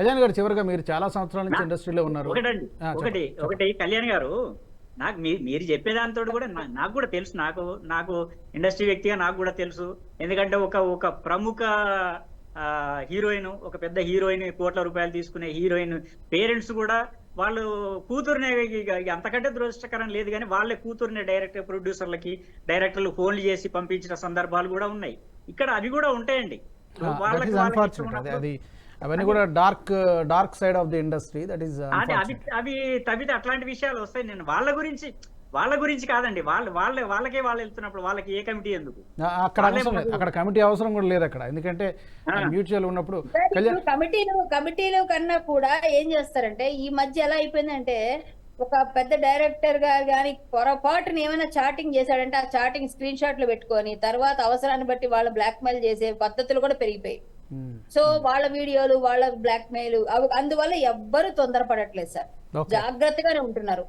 కళ్యాణ్ గారు, చివరిగా మీరు చాలా సంవత్సరాల నుంచి ఇండస్ట్రీలో ఉన్నారు. ఒకటి కళ్యాణ్ గారు, నాకు మీరు చెప్పేదాంతో కూడా నాకు కూడా తెలుసు. నాకు నాకు ఇండస్ట్రీ వ్యక్తిగా నాకు కూడా తెలుసు. ఎందుకంటే ఒక ప్రముఖ హీరోయిన్, ఒక పెద్ద హీరోయిన్, కోట్ల రూపాయలు తీసుకునే హీరోయిన్ పేరెంట్స్ కూడా వాళ్ళు కూతురునే, అంతకంటే దురదృష్టకరం లేదు కానీ వాళ్ళే కూతురునే డైరెక్టర్ ప్రొడ్యూసర్లకి డైరెక్టర్లు ఫోన్లు చేసి పంపించిన సందర్భాలు కూడా ఉన్నాయి. ఇక్కడ అవి కూడా ఉంటాయండి. అవన్నీ కూడా dark side of the industry. That is అవి తవ్వితే అట్లాంటి విషయాలు వస్తాయి. నేను వాళ్ళ గురించి కాదండి. వాళ్ళకే వాళ్ళు వెళ్తున్నప్పుడు వాళ్ళకి ఏ కమిటీ ఎందుకు? అక్కడ కమిటీ అవసరం కూడా లేదు అక్కడ. ఎందుకంటే మ్యూచువల్ ఉన్నప్పుడు కమిటీలు కన్నా కూడా ఏం చేస్తారంటే, ఈ మధ్య ఎలా అయిపోయిందంటే, ఒక పెద్ద డైరెక్టర్ గారు కానీ పొరపాటుని ఏమైనా చాటింగ్ చేశాడంటే ఆ చాటింగ్ స్క్రీన్ షాట్లు పెట్టుకొని తర్వాత అవసరాన్ని బట్టి వాళ్ళ బ్లాక్ మెయిల్ చేసే పద్ధతులు కూడా పెరిగిపోయాయి. సో వాళ్ళ వీడియోలు, వాళ్ళ బ్లాక్ మెయిల్, అందువల్ల ఎవ్వరు తొందరపడట్లేదు సార్, జాగ్రత్తగానే ఉంటున్నారు.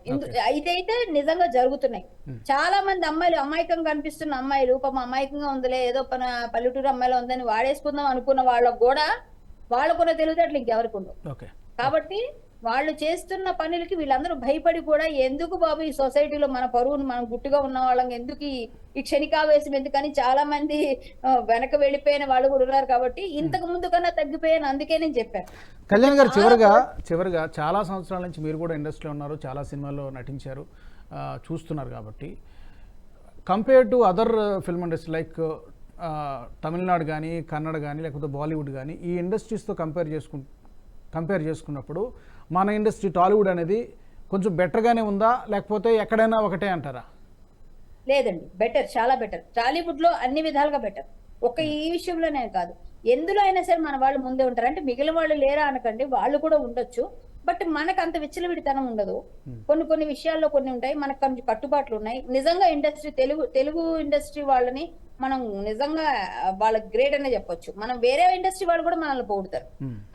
అయితే నిజంగా జరుగుతున్నాయి. చాలా మంది అమ్మాయిలు, అమాయకంగా కనిపిస్తున్న అమ్మాయిలు, పాపం అమాయకంగా ఉందిలే, ఏదో పల్లెటూరు అమ్మాయిలో ఉందని వాడేసుకుందాం అనుకున్న వాళ్ళకు కూడా వాళ్ళకున్న తెలివితేటలు ఇంకెవరికి ఉండవు. కాబట్టి వాళ్ళు చేస్తున్న పనులకి వీళ్ళందరూ భయపడి కూడా, ఎందుకు బాబు ఈ సొసైటీలో మన పరువును, మనం గుట్టుగా ఉన్న వాళ్ళకి ఎందుకు ఈ క్షణికావేశం ఎందుకని చాలా మంది వెనక వెళ్ళిపోయిన వాళ్ళు కూడా ఉన్నారు. కాబట్టి ఇంతకు ముందు కన్నా తగ్గిపోయాను, అందుకే నేను చెప్పాను. కళ్యాణ్ గారు, చివరిగా చాలా సంవత్సరాల నుంచి మీరు కూడా ఇండస్ట్రీలో ఉన్నారు, చాలా సినిమాల్లో నటించారు, చూస్తున్నారు. కాబట్టి compare to other film industry like Tamil Nadu కానీ, కన్నడ కానీ, లేకపోతే బాలీవుడ్ కానీ, ఈ ఇండస్ట్రీస్తో కంపేర్ చేసుకున్నప్పుడు మన ఇండస్ట్రీ టాలీవుడ్ అనేది కొంచెం బెటర్గానే ఉందా, లేకపోతే ఎక్కడైనా ఒకటే అంటారా? లేదండి, బెటర్, చాలా బెటర్. టాలీవుడ్ లో అన్ని విధాలుగా బెటర్. ఈ విషయంలోనే కాదు, ఎందులో అయినా సరే మన వాళ్ళు ముందే ఉంటారు. అంటే మిగిలిన వాళ్ళు లేరా అనకండి, వాళ్ళు కూడా ఉండొచ్చు. బట్ మనకు అంత విచ్చలవిడితనం ఉండదు. కొన్ని విషయాల్లో కొన్ని ఉంటాయి, మనకు కొంచెం కట్టుబాట్లు ఉన్నాయి. నిజంగా ఇండస్ట్రీ, తెలుగు ఇండస్ట్రీ వాళ్ళని మనం నిజంగా వాళ్ళకి గ్రేట్ అనే చెప్పొచ్చు. మనం వేరే ఇండస్ట్రీ వాళ్ళు కూడా మనల్ని పొగుడుతారు,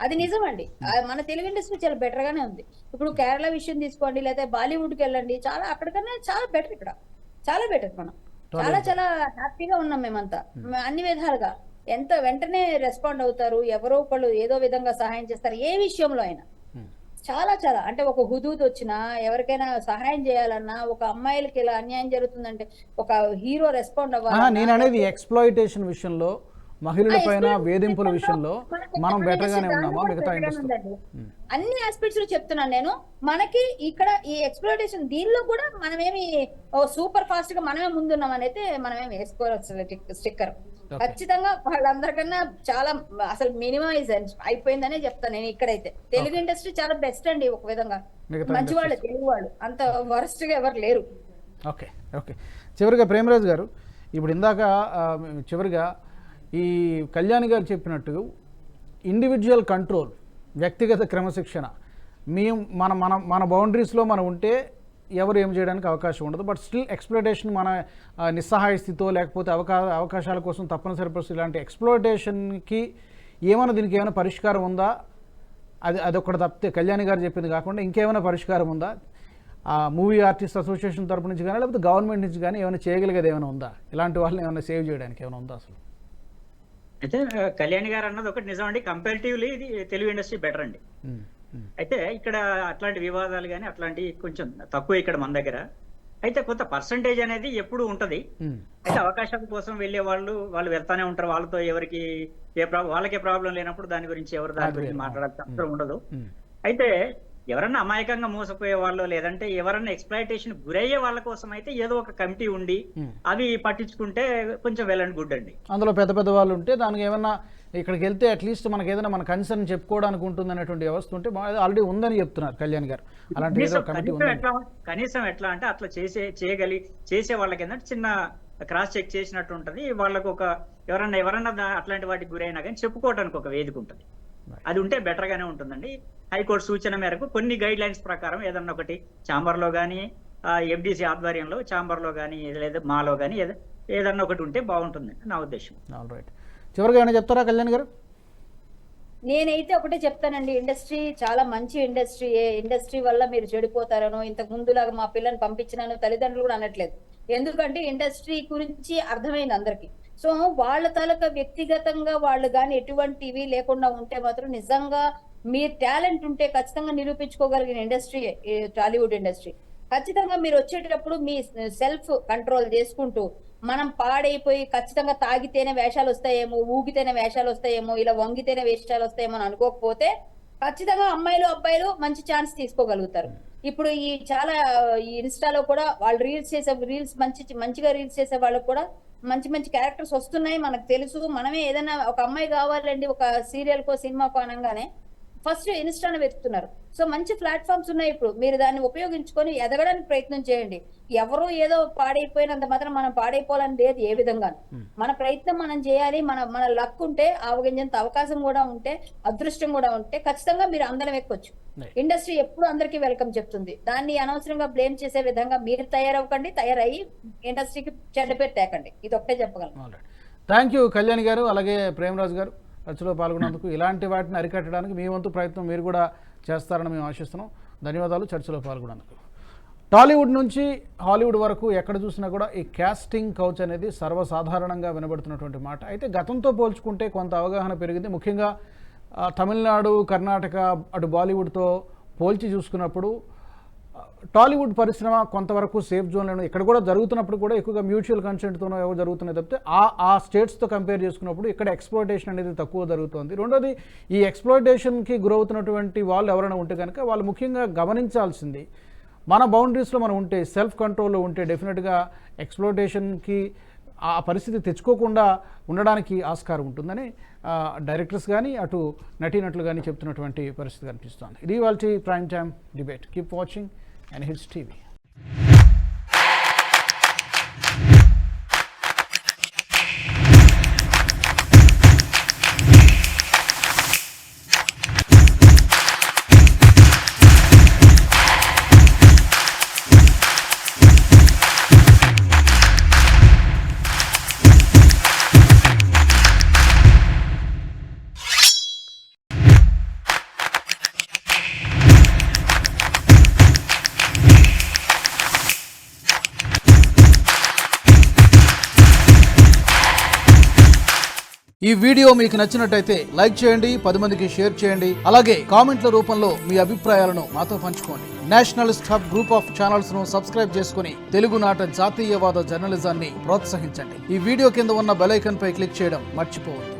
అది నిజమండి. మన తెలుగు ఇండస్ట్రీ చాలా బెటర్ గానే ఉంది. ఇప్పుడు కేరళ విషయం తీసుకోండి, లేకపోతే బాలీవుడ్కి వెళ్ళండి, చాలా అక్కడికన్నా చాలా బెటర్. ఇక్కడ చాలా బెటర్. మనం చాలా హ్యాపీగా ఉన్నాం మేమంతా, అన్ని విధాలుగా. ఎంత వెంటనే రెస్పాండ్ అవుతారు, ఎవరో ఒకళ్ళు ఏదో విధంగా సహాయం చేస్తారు, ఏ విషయంలో అయినా. చాలా అంటే ఒక హుదూద్ వచ్చినా, ఎవరికైనా సహాయం చేయాలన్నా, ఒక అమ్మాయిలకి ఇలా అన్యాయం జరుగుతుందంటే ఒక హీరో రెస్పాండ్ అవ్వాలి. నేను అనేది ఎక్స్‌ప్లాయిటేషన్ విషయంలో, మహిళల పైన వేధింపుల విషయంలో మనం బెటర్ గానే ఉన్నామా మిగతా ఇండస్ట్రీ? అన్ని ఆస్పెక్ట్స్ లో చెప్తున్నాను నేను. మనకి ఇక్కడ ఈ ఎక్స్‌ప్లాయిటేషన్ దీనిలో కూడా మనమేమి సూపర్ ఫాస్ట్ గా మనమే ముందున్నాం అనేది మనమేమి వేసుకోవచ్చు స్టిక్కర్. ఖచ్చితంగా వాళ్ళందరికన్నా చాలా అసలు మినిమైజ్ అయిపోయిందనే చెప్తాను నేను. ఇక్కడైతే తెలుగు ఇండస్ట్రీ చాలా బెస్ట్ అండి. ఒక విధంగా మంచి వాళ్ళు, తెలుగు వాళ్ళు అంత వరస్ట్ గా ఎవరు లేరు. ఓకే. చివరిగా ప్రేమరాజు గారు, ఇప్పుడు ఇందాక చివరిగా ఈ కళ్యాణ్ గారు చెప్పినట్టు ఇండివిజువల్ కంట్రోల్, వ్యక్తిగత క్రమశిక్షణ, మన బౌండరీస్లో మనం ఉంటే ఎవరు ఏం చేయడానికి అవకాశం ఉండదు. బట్ స్టిల్ ఎక్స్‌ప్లోయిటేషన్, మన నిస్సహాయ స్థితితో లేకపోతే అవకాశాల కోసం తప్పనిసరి పరిస్థితి, ఇలాంటి ఎక్స్‌ప్లోయిటేషన్కి దీనికి ఏమైనా పరిష్కారం ఉందా? అదొక్కటి తప్పితే కళ్యాణ్ గారు చెప్పింది కాకుండా ఇంకేమైనా పరిష్కారం ఉందా? మూవీ ఆర్టిస్ట్ అసోసియేషన్ తరపు నుంచి కానీ, లేకపోతే గవర్నమెంట్ నుంచి కానీ ఏమైనా చేయగలిగేది ఏమైనా ఉందా? ఇలాంటి వాళ్ళని ఏమైనా సేవ్ చేయడానికి ఏమైనా ఉందా అసలు? అయితే కళ్యాణ్ గారు అన్నది ఒకటి నిజం అండి. కంపారిటివ్లీ ఇది తెలుగు ఇండస్ట్రీ బెటర్ అండి. అయితే ఇక్కడ అట్లాంటి వివాదాలు కానీ అట్లాంటివి కొంచెం తక్కువ ఇక్కడ మన దగ్గర. అయితే కొంత పర్సంటేజ్ అనేది ఎప్పుడు ఉంటది. అయితే అవకాశాల కోసం వెళ్ళే వాళ్ళు వెళ్తానే ఉంటారు. వాళ్ళతో ఎవరికి వాళ్ళకే ప్రాబ్లం లేనప్పుడు దాని గురించి మాట్లాడాల్సిన అవసరం ఉండదు. అయితే ఎవరన్నా అమాయకంగా మోసపోయే వాళ్ళు, లేదంటే ఎవరన్నా ఎక్స్‌ప్లాయిటేషన్ గురయ్యే వాళ్ళ కోసం అయితే ఏదో ఒక కమిటీ ఉండి అవి పట్టించుకుంటే కొంచెం వెల్ అండ్ గుడ్ అండి. అందులో పెద్ద వాళ్ళు ఉంటే దానికి ఏమన్నా ఇక్కడికి వెళ్తే అట్లీస్ట్ మనకి ఏదైనా మన కన్సర్న్ చెప్పుకోవడానికి ఉంటుంది అనేటువంటి వ్యవస్థ ఉంటే ఆల్రెడీ ఉందని చెప్తున్నారు కళ్యాణ్ గారు. అలాంటి కనీసం ఎట్లా అంటే అట్లా చేసే వాళ్ళకి ఏంటంటే చిన్న క్రాస్ చెక్ చేసినట్టు ఉంటది. వాళ్ళకు ఎవరన్నా అట్లాంటి వాటికి గురైనా కానీ చెప్పుకోవడానికి ఒక వేదిక ఉంటుంది. అది ఉంటే బెటర్ గానే ఉంటుందండి. హైకోర్టు సూచన మేరకు కొన్ని గైడ్ లైన్స్ ప్రకారం ఏదన్నా ఒకటి ఛాంబర్ లో కానీ, FDC ఆధ్వర్యంలో ఛాంబర్ లో కానీ, లేదా మాలో కానీ ఏదన్నా ఒకటి ఉంటే బాగుంటుంది నా ఉద్దేశం. చివరిగా ఏమైనా చెప్తారా కళ్యాణ్ గారు? నేనైతే ఒకటే చెప్తానండి, ఇండస్ట్రీ చాలా మంచి ఇండస్ట్రీ. ఇండస్ట్రీ వల్ల మీరు చెడిపోతారనో, ఇంతకు ముందులాగా మా పిల్లని పంపించినాను తల్లిదండ్రులు కూడా అనట్లేదు. ఎందుకంటే ఇండస్ట్రీ గురించి అర్థమైంది అందరికి. సో వాళ్ళ తాలూకా వ్యక్తిగతంగా వాళ్ళు కానీ ఎటువంటివి లేకుండా ఉంటే మాత్రం నిజంగా మీ టాలెంట్ ఉంటే ఖచ్చితంగా నిరూపించుకోగలిగిన ఇండస్ట్రీ టాలీవుడ్ ఇండస్ట్రీ. ఖచ్చితంగా మీరు వచ్చేటప్పుడు మీ సెల్ఫ్ కంట్రోల్ చేసుకుంటూ, మనం పాడైపోయి ఖచ్చితంగా తాగితేనే వేషాలు వస్తాయేమో, ఊగితేనే వేషాలు వస్తాయేమో, ఇలా వంగితేనే వేషాలు వస్తాయేమో అని అనుకోకపోతే ఖచ్చితంగా అమ్మాయిలు అబ్బాయిలు మంచి ఛాన్స్ తీసుకోగలుగుతారు. ఇప్పుడు ఈ చాలా ఈ ఇన్స్టాలో కూడా వాళ్ళు రీల్స్ మంచిగా రీల్స్ చేసే వాళ్ళకు కూడా మంచి మంచి క్యారెక్టర్స్ వస్తున్నాయి, మనకు తెలుసు. మనమే ఏదైనా ఒక అమ్మాయి కావాలండి ఒక సీరియల్ కో సినిమాకో అనగానే ఫస్ట్ ఇన్స్టాను వెతుకుతున్నారు. సో మంచి ప్లాట్ఫామ్స్ ఉన్నాయి ఇప్పుడు, మీరు దాన్ని ఉపయోగించుకొని ఎదగడానికి ప్రయత్నం చేయండి. ఎవరో ఏదో పాడైపోయినంత మాత్రం మనం పాడైపోవాలని లేదు ఏ విధంగా. మన ప్రయత్నం మనం చేయాలి. మన లక్ ఉంటే ఆవగింజంత అవకాశం కూడా ఉంటే అదృష్టం కూడా ఉంటే ఖచ్చితంగా మీరు అందరం ఎక్కొచ్చు. ఇండస్ట్రీ ఎప్పుడు అందరికీ వెల్కమ్ చెప్తుంది. దాన్ని అనవసరంగా బ్లేమ్ చేసే విధంగా మీరు తయారవ్వకండి, తయారయ్యి ఇండస్ట్రీకి చెడ్డ పేరు తేకండి. ఇది ఒకటే చెప్పగలను. థ్యాంక్ యూ కళ్యాణి గారు, అలాగే ప్రేమరాజు గారు చర్చలో పాల్గొన్నందుకు. ఇలాంటి వాటిని అరికట్టడానికి మీ వంతు ప్రయత్నం మీరు కూడా చేస్తారని మేము ఆశిస్తున్నాం. ధన్యవాదాలు చర్చలో పాల్గొన్నందుకు. టాలీవుడ్ నుంచి హాలీవుడ్ వరకు ఎక్కడ చూసినా కూడా ఈ కాస్టింగ్ కౌచ్ అనేది సర్వసాధారణంగా వినబడుతున్నటువంటి మాట. అయితే గతంతో పోల్చుకుంటే కొంత అవగాహన పెరిగింది. ముఖ్యంగా తమిళనాడు, కర్ణాటక, అటు బాలీవుడ్తో పోల్చి చూసుకున్నప్పుడు టాలీవుడ్ పరిశ్రమ కొంతవరకు సేఫ్ జోన్లను ఇక్కడ కూడా జరుగుతున్నప్పుడు కూడా ఎక్కువగా మ్యూచువల్ కన్సెంట్తోనో ఏవో జరుగుతున్నాయి తప్పితే ఆ స్టేట్స్తో కంపేర్ చేసుకున్నప్పుడు ఇక్కడ ఎక్స్ప్లోయిటేషన్ అనేది తక్కువ జరుగుతుంది. రెండోది, ఈ ఎక్స్ప్లోయిటేషన్కి గురవుతున్నటువంటి వాళ్ళు ఎవరైనా ఉంటే కనుక వాళ్ళు ముఖ్యంగా గమనించాల్సింది, మన బౌండరీస్లో మనం ఉంటే, సెల్ఫ్ కంట్రోల్లో ఉంటే డెఫినెట్గా ఎక్స్ప్లోయిటేషన్కి ఆ పరిస్థితి తెచ్చుకోకుండా ఉండడానికి ఆస్కారం ఉంటుందని డైరెక్టర్స్ కానీ అటు నటీనటులు కానీ చెప్తున్నటువంటి పరిస్థితి కనిపిస్తోంది. ఇది వాళ్ళ prime time debate. Keep watching and Hits TV. ఈ వీడియో మీకు నచ్చినట్టయితే లైక్ చేయండి, 10 మందికి షేర్ చేయండి. అలాగే కామెంట్ల రూపంలో మీ అభిప్రాయాలను మాతో పంచుకోండి. Nationalist hub group of channels ను సబ్స్క్రైబ్ చేసుకుని తెలుగునాట జాతీయవాద జర్నలిజాన్ని ప్రోత్సహించండి. ఈ వీడియో కింద ఉన్న బెల్ ఐకాన్ పై క్లిక్ చేయడం మర్చిపోవద్దు.